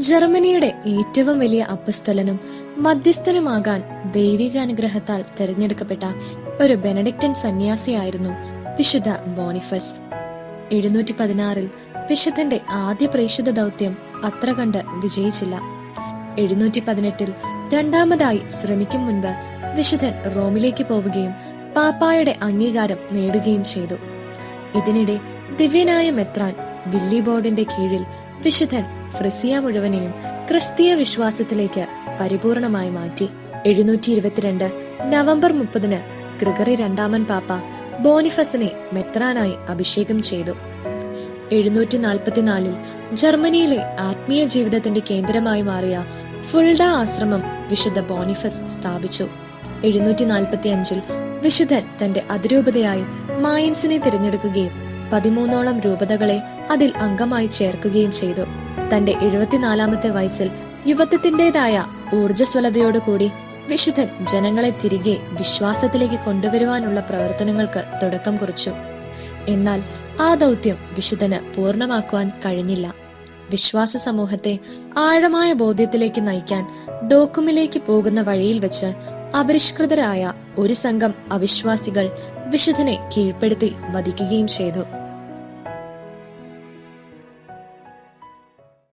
ജർമ്മനിയുടെ ഏറ്റവും വലിയ അപ്പസ്തലനും മധ്യസ്ഥനുമാകാൻ ദൈവികാനുഗ്രഹത്താൽ തിരഞ്ഞെടുക്കപ്പെട്ട ഒരു ബെനഡിക്റ്റൻ സന്യാസിയായിരുന്നു വിശുദ്ധ ബോണിഫസ്. 716 വിശുദ്ധന്റെ ആദ്യ പ്രേക്ഷിത ദൗത്യം അത്ര കണ്ട് വിജയിച്ചില്ല. 718 രണ്ടാമതായി ശ്രമിക്കും മുൻപ് വിശുദ്ധൻ റോമിലേക്ക് പോവുകയും പാപ്പായുടെ അംഗീകാരം നേടുകയും ചെയ്തു. ഇതിനിടെ ദിവ്യനായ മെത്രാൻ വില്ലിബോർഡിന്റെ കീഴിൽ വിശുദ്ധൻ ഫ്രിസിയ മുഴുവനെയും ക്രിസ്തീയ വിശ്വാസത്തിലേക്ക് പരിപൂർണമായി മാറ്റി. 722 നവംബർ 30 ഗ്രിഗറി രണ്ടാമൻ പാപ്പ ബോണിഫസിനെ മെത്രാനായി അഭിഷേകം ചെയ്തു. 744 ജർമ്മനിയിലെ ആത്മീയ ജീവിതത്തിന്റെ കേന്ദ്രമായി മാറിയ ഫുൾഡ ആശ്രമം വിശുദ്ധ ബോണിഫസ് സ്ഥാപിച്ചു. 745 വിശുദ്ധൻ തന്റെ അതിരൂപതയായി മായൻസിനെ തിരഞ്ഞെടുക്കുകയും 13ഓളം രൂപതകളെ അതിൽ അംഗമായി ചേർക്കുകയും ചെയ്തു. തന്റെ 74-ാമത്തെ വയസ്സിൽ യുവത്വത്തിന്റേതായ ഊർജ്ജസ്വലതയോടുകൂടി വിശുദ്ധൻ ജനങ്ങളെ തിരികെ വിശ്വാസത്തിലേക്ക് കൊണ്ടുവരുവാനുള്ള പ്രവർത്തനങ്ങൾക്ക് തുടക്കം കുറിച്ചു. എന്നാൽ ആ ദൗത്യം വിശുദ്ധന് പൂർണ്ണമാക്കുവാൻ കഴിഞ്ഞില്ല. വിശ്വാസ സമൂഹത്തെ ആഴമായ ബോധ്യത്തിലേക്ക് നയിക്കാൻ ഡോക്കുമിലേക്ക് പോകുന്ന വഴിയിൽ വെച്ച് അപരിഷ്കൃതരായ ഒരു സംഘം അവിശ്വാസികൾ വിശുദ്ധനെ കീഴ്പ്പെടുത്തി വധിക്കുകയും ചെയ്തു.